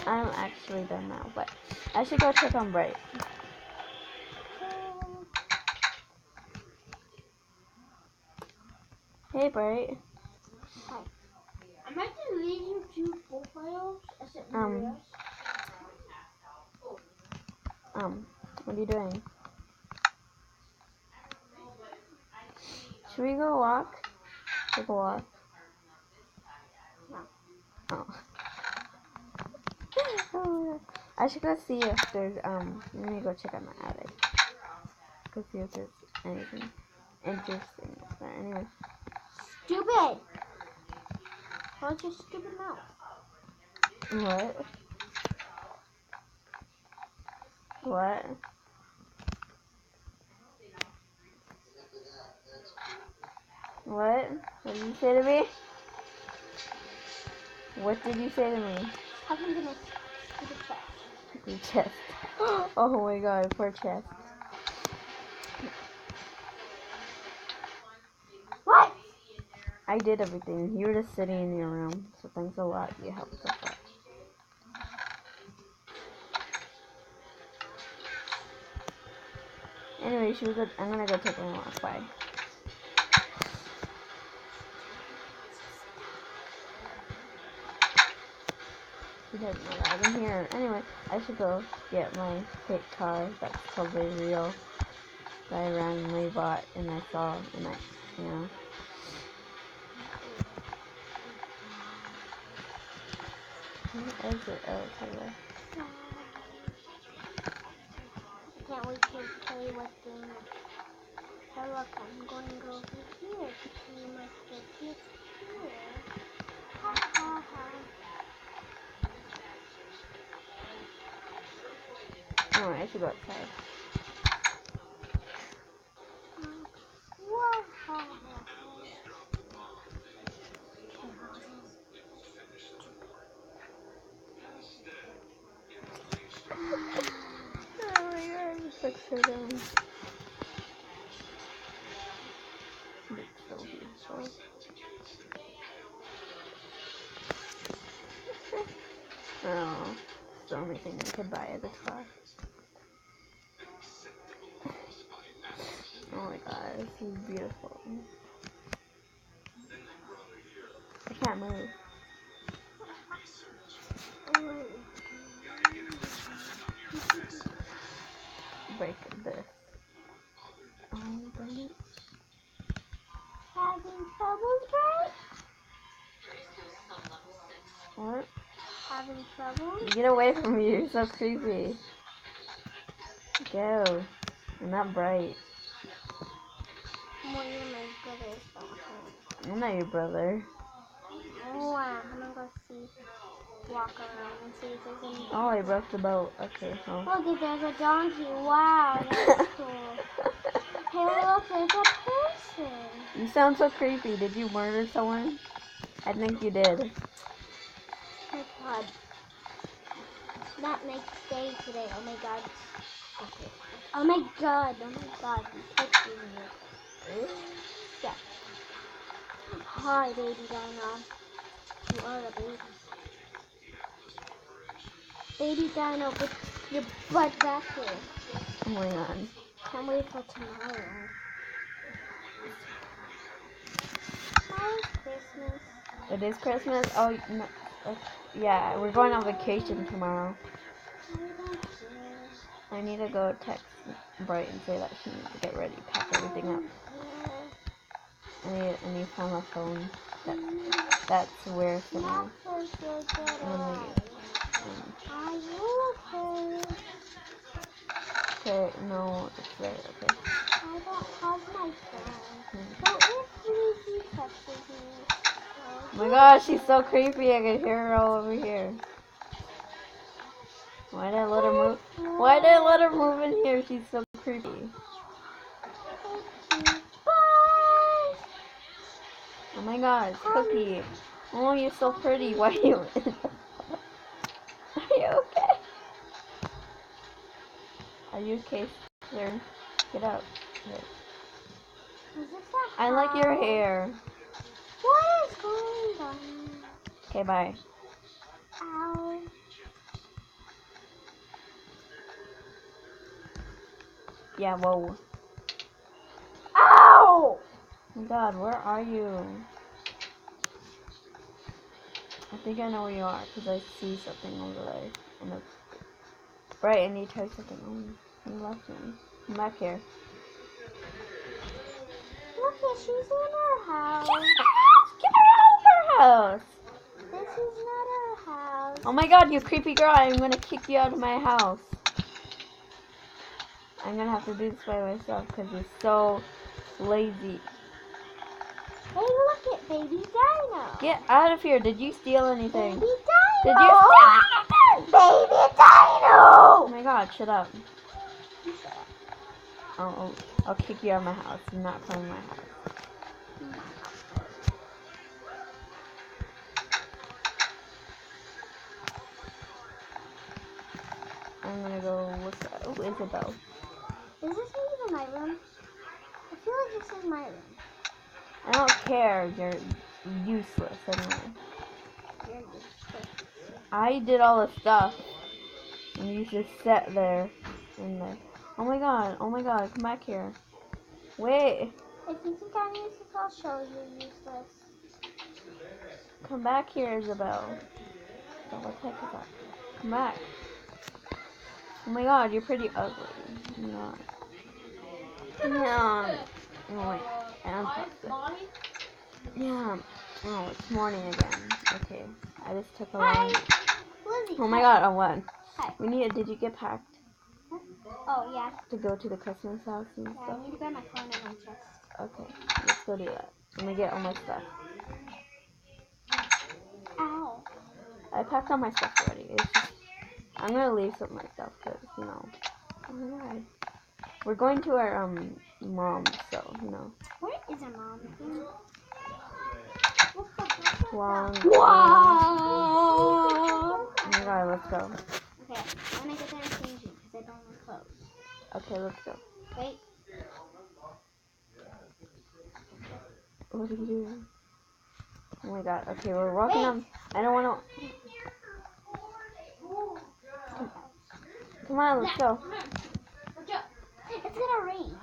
I'm actually done now, but I should go check on Bright. Hey, Bright. Hi. I'm actually leading two profiles. What are you doing? Should we go walk? Take a walk? No. Oh. Oh, I should go see if there's, let me go check on my attic. Go see if there's anything interesting up there. Anyway. Stupid! What's your stupid mouth? What? What? What? What did you say to me? What did you say to me? Something in a stupid chest. Your chest. Oh my god, poor chest. What? I did everything. You were just sitting in your room, so thanks a lot. You helped so far. Anyway, I'm gonna go take a walk. Bye. You didn't know that I was in here. Anyway, I should go get my fake car that's totally real that I randomly bought and I saw and you know. Where is it? Oh, it's over there. I can't wait to play with them. So look, I'm going over here to see my kids here. Ha ha ha. Oh, I should go outside. Whoa, ha ha ha. Oh my god, it's like so dumb. It's so beautiful. Oh, it's the only thing I could buy as a car. Oh my god, this is beautiful. I can't move. Break this. Oh, break it. Having troubles, right? What? Having troubles? Get away from me, you're so creepy. Go. You're not Bright. More than my brother is something. I'm not your brother. Oh, I'm gonna go see, walk around and see if there's any. Oh, I broke the boat. Okay, well. Look, there's a donkey. Wow, that's cool. Hey, look, there's a person. You sound so creepy. Did you murder someone? I think you did. Oh my god. That makes day today. Oh my god. Okay. Oh my god. Oh my god. You touching me. Yeah. Hi, baby dino. You are a baby. Baby dino, put your butt back here. Oh my god. Can't wait for tomorrow. Hi, Christmas. It is Christmas? Oh, no. Yeah, we're going on vacation tomorrow. I don't care. I need to go text Bright and say that she needs to get ready, pack everything up. I need to find my phone. That's where for now. Okay, no, it's there, okay. I don't have my phone. So if Lucy texted me. Oh my gosh, she's so creepy. I can hear her all over here. Why did I let her move? Why did I let her move in here? She's so creepy. Bye! Oh my god, Cookie. Oh, you're so pretty. Why are you Are you okay? Are you okay, sir? Get out. I like your hair. What is going on? Okay, bye. Ow. Yeah, whoa. Ow! Oh my god, where are you? I think I know where you are because I see something over there. On the right, and you touch something on the left hand. Come back here. Look, she's in her house. Get her out of her house! This is not her house. Oh my god, you creepy girl, I'm gonna kick you out of my house. I'm gonna have to do this by myself because you're so lazy. Hey, look at baby Dino. Get out of here. Did you steal anything? Baby Dino. Did you steal anything? Baby Dino. Oh my god, shut up. I'll kick you out of my house. You're not playing my house. I'm gonna go look at Isabel. Is this even my room? I feel like this is my room. I don't care. You're useless anyway. You're useless. I did all the stuff. And you just sat there in there. Oh my god, come back here. Wait. If you think I'm useless, I'll show you useless. Come back here, Isabel. Oh, what the heck is that? Come back. Oh my god, you're pretty ugly. You're not. Yeah. Oh wait. And yeah. Oh, it's morning again. Okay. I just took a Hi, long. Lizzie. Oh my god, I won. Hi. Did you get packed Oh, yeah. to go to the Christmas house and Yeah, I stuff? need to grab my phone and my chest. Okay, let's go do that. Let me get all my stuff. Ow. I packed all my stuff already. It's just, I'm gonna leave some of my stuff because, you know. Oh my god. We're going to our mom, so, you know. Where is our mom again? Long. Whoa! Oh my god, let's go. Okay, I'm gonna get there and change you because I don't want clothes. Okay, let's go. Wait. What are you doing? Oh my god. Okay, we're walking on. I don't want to. Come on, let's go. It's gonna rain.